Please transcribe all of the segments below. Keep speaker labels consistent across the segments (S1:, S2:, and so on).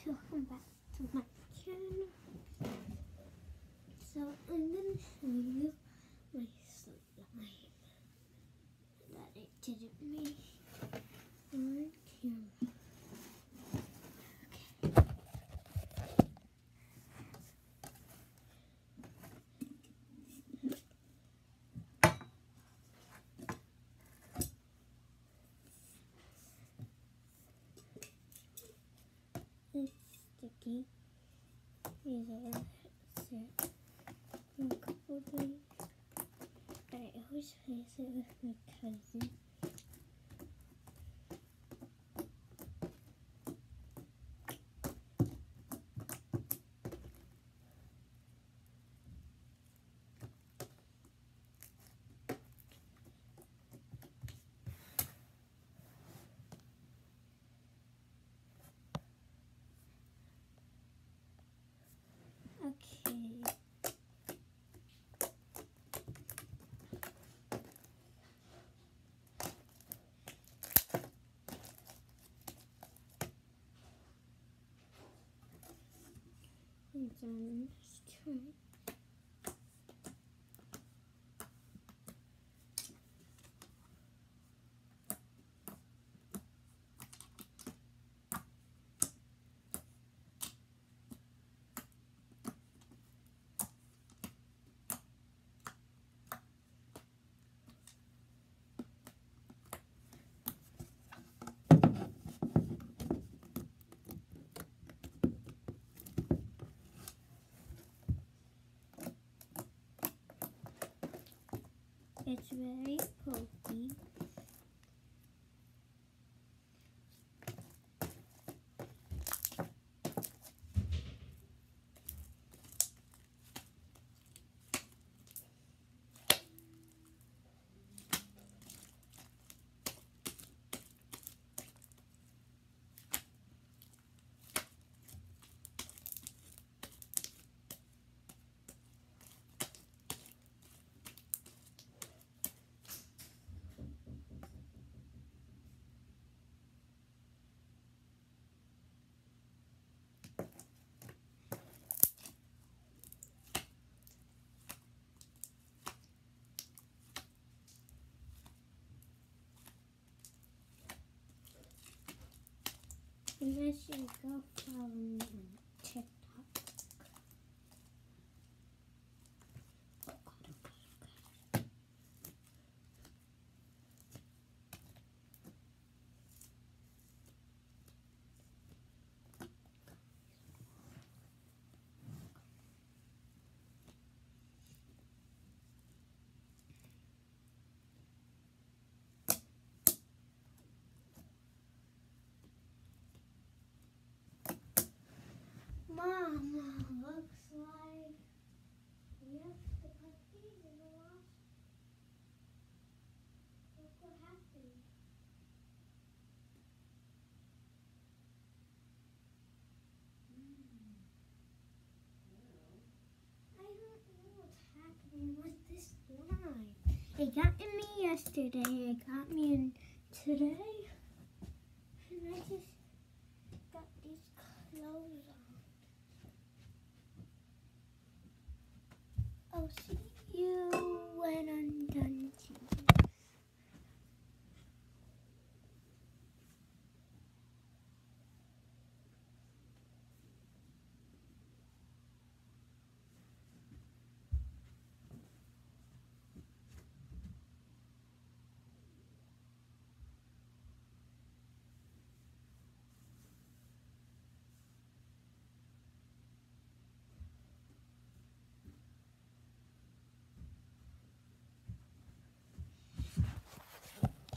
S1: welcome back to my channel. So I'm gonna show you my slime that I didn't make on camera. It's sticky. These are set in a couple of days. But I always place it with my cousin. Okay. And then let's try. It's very pokey. You guys should go follow me on TikTok. Mama, looks like we have to put these in the wash. Look what happened. I don't know what's happening with this slime. It got in me yesterday, it got me in today, and I just got these clothes on. I'll see you when I'm done changing.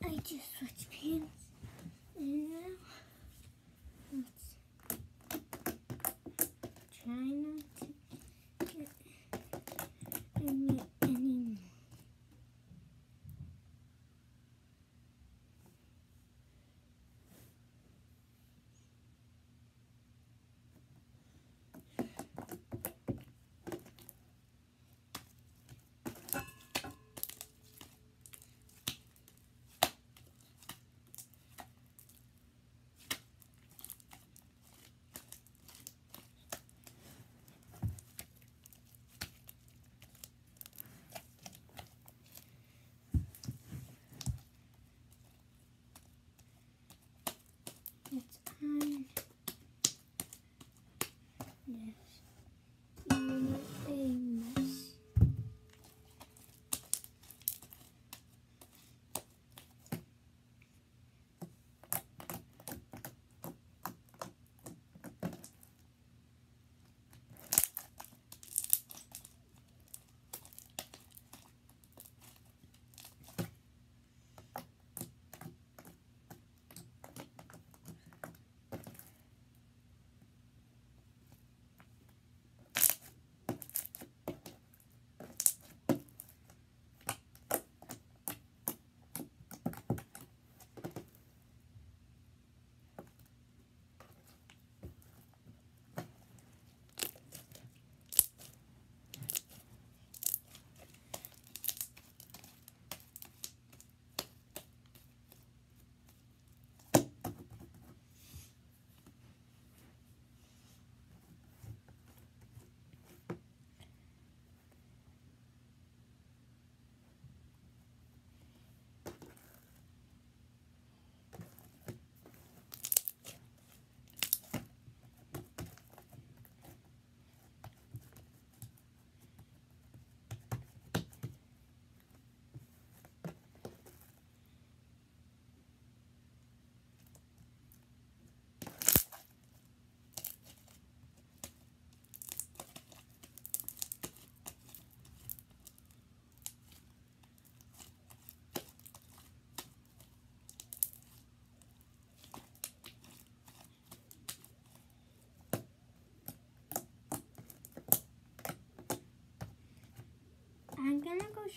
S1: I just switched pants, and now let's try not to get any more.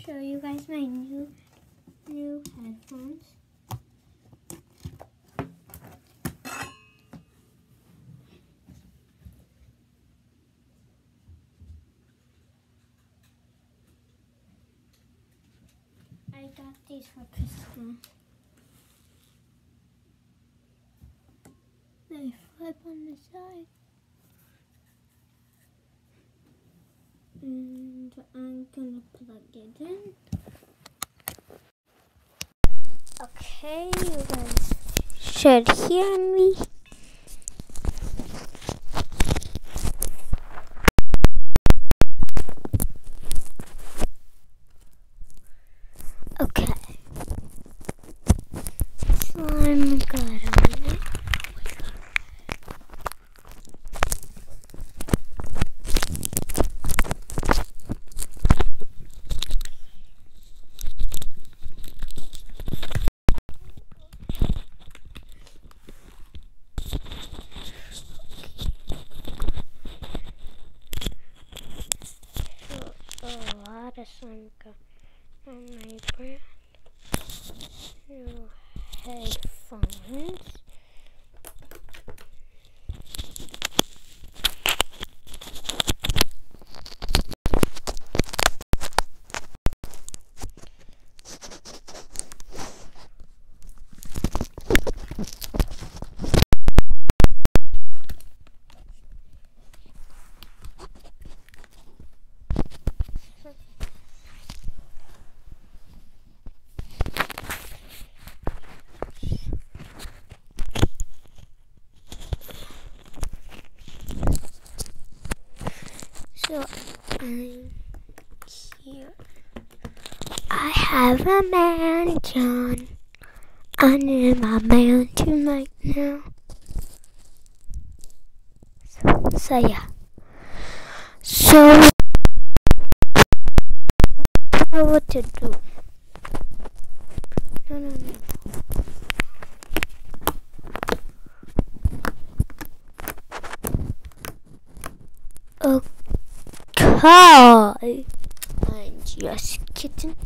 S1: show you guys my new headphones. I got these for Christmas. They flip on the side. And I'm gonna plug it in. Okay, you guys should hear me. Okay. So I'm good on it. A lot of sun on my brand new headphones. So I'm here. I have a mansion. I'm in my mansion right now. So yeah. So I don't know what to do. No. Okay. I'm just kidding.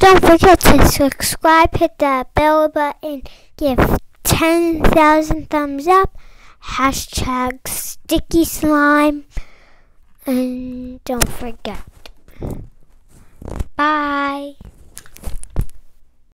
S1: Don't forget to subscribe, hit that bell button, give 10,000 thumbs up, hashtag sticky slime, and don't forget. Bye.